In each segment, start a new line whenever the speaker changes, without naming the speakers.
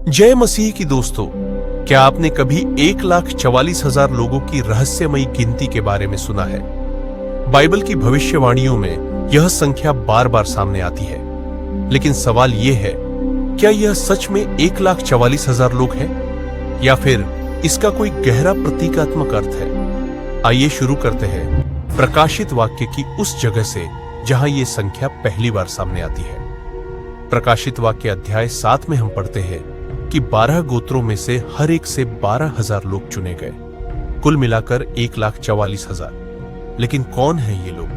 जय मसीह की दोस्तों, क्या आपने कभी 1,44,000 लोगों की रहस्यमयी गिनती के बारे में सुना है? बाइबल की भविष्यवाणियों में यह संख्या बार बार सामने आती है, लेकिन सवाल यह है, क्या यह सच में 1,44,000 लोग हैं या फिर इसका कोई गहरा प्रतीकात्मक अर्थ है? आइए शुरू करते हैं प्रकाशित वाक्य की उस जगह से जहां यह संख्या पहली बार सामने आती है। प्रकाशित वाक्य अध्याय 7 में हम पढ़ते हैं कि 12 गोत्रों में से हर एक से 12,000 लोग चुने गए, कुल मिलाकर 1,44,000। लेकिन कौन है ये लोग?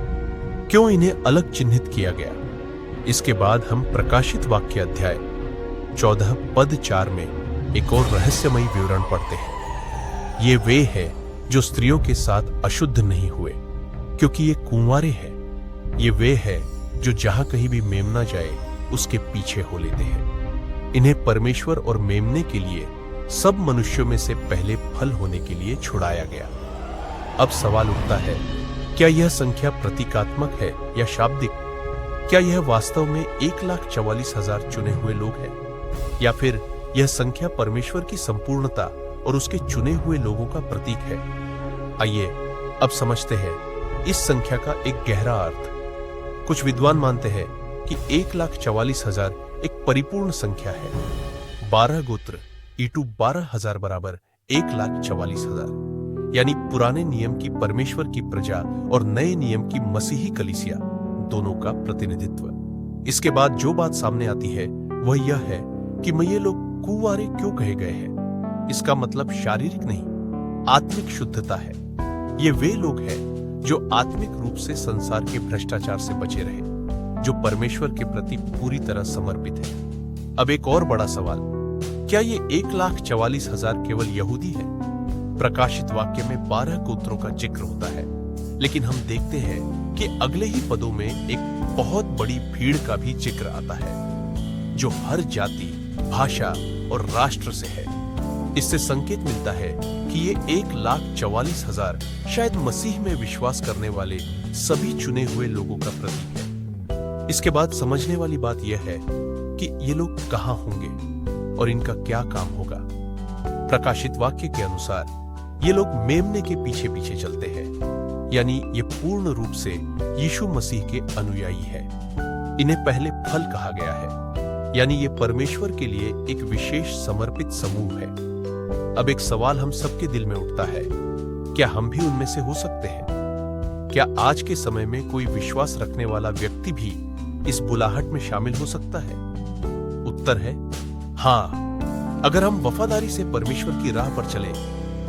क्यों इन्हें अलग चिन्हित किया गया? इसके बाद हम प्रकाशित वाक्य अध्याय 14 पद 4 में एक और रहस्यमयी विवरण पढ़ते हैं। ये वे हैं जो स्त्रियों के साथ अशुद्ध नहीं हुए, क्योंकि ये कुंवारे हैं। ये वे हैं जो जहां कहीं भी मेमना जाए उसके पीछे हो लेते हैं। इन्हें परमेश्वर और मेमने के लिए सब मनुष्यों में से पहले फल होने के लिए छुड़ाया गया। अब सवाल उठता है, क्या यह संख्या प्रतीकात्मक है या शाब्दिक? क्या यह वास्तव में 1,44,000 चुने हुए लोग हैं, या फिर यह संख्या परमेश्वर की संपूर्णता और उसके चुने हुए लोगों का प्रतीक है? आइए अब समझते हैं इस संख्या का एक गहरा अर्थ। कुछ विद्वान मानते हैं कि 1,44,000 एक परिपूर्ण संख्या है। 12 गोत्र ईटू 12,000 बराबर 1,44,000, यानी पुराने नियम की परमेश्वर की प्रजा और नए नियम की मसीही कलीसिया दोनों का प्रतिनिधित्व। इसके बाद जो बात सामने आती है वह यह है कि ये लोग कुंवारे क्यों कहे गए हैं। इसका मतलब शारीरिक नहीं, आत्मिक शुद्धता है। ये वे लोग हैं जो आत्मिक रूप से संसार के भ्रष्टाचार से बचे रहे, जो परमेश्वर के प्रति पूरी तरह समर्पित है। अब एक और बड़ा सवाल, क्या ये 1,44,000 केवल यहूदी है? प्रकाशित वाक्य में 12 गोत्रों का जिक्र होता है, लेकिन हम देखते हैं कि अगले ही पदों में एक बहुत बड़ी भीड़ का भी जिक्र आता है, जो हर जाति, भाषा और राष्ट्र से है। इससे संकेत मिलता है कि ये 1,44,000 शायद मसीह में विश्वास करने वाले सभी चुने हुए लोगों का प्रतीक है। इसके बाद समझने वाली बात यह है कि ये लोग कहां होंगे और इनका क्या काम होगा। प्रकाशित वाक्य के अनुसार ये लोग मेमने के पीछे पीछे चलते हैं, यानी ये पूर्ण रूप से यीशु मसीह के अनुयायी है। इन्हें पहले फल कहा गया है, यानी ये परमेश्वर के लिए एक विशेष समर्पित समूह है। अब एक सवाल हम सबके दिल में उठता है, क्या हम भी उनमें से हो सकते हैं? क्या आज के समय में कोई विश्वास रखने वाला व्यक्ति भी इस बुलाहट में शामिल हो सकता है? उत्तर है हां। अगर हम वफादारी से परमेश्वर की राह पर चले,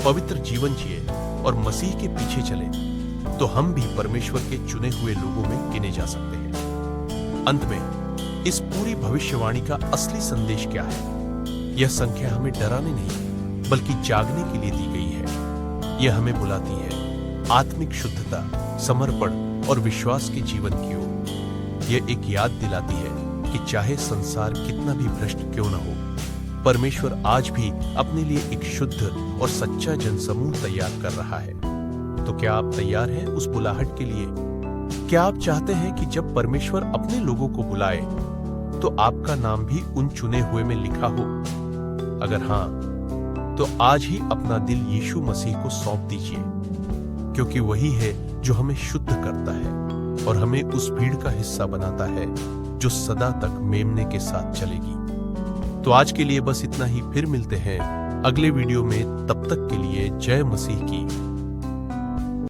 पवित्र जीवन जिए और मसीह के पीछे चले, तो हम भी परमेश्वर के चुने हुए लोगों में गिने जा सकते हैं। अंत में इस पूरी भविष्यवाणी का असली संदेश क्या है? यह संख्या हमें डराने नहीं, बल्कि जागने के लिए दी गई है। यह हमें बुलाती है आत्मिक शुद्धता, समर्पण और विश्वास के जीवन की ओर। यह एक याद दिलाती है कि चाहे संसार कितना भी भ्रष्ट क्यों न हो, परमेश्वर आज भी अपने लिए एक शुद्ध और सच्चा जनसमूह तैयार कर रहा है। तो क्या आप तैयार हैं उस बुलाहट के लिए? क्या आप चाहते हैं कि जब परमेश्वर अपने लोगों को बुलाए तो आपका नाम भी उन चुने हुए में लिखा हो? अगर हां, तो आज ही अपना दिल यीशु मसीह को सौंप दीजिए, क्योंकि वही है जो हमें शुद्ध करता है और हमें उस भीड़ का हिस्सा बनाता है जो सदा तक मेमने के साथ चलेगी। तो आज के लिए बस इतना ही। फिर मिलते हैं अगले वीडियो में। तब तक के लिए जय मसीह की।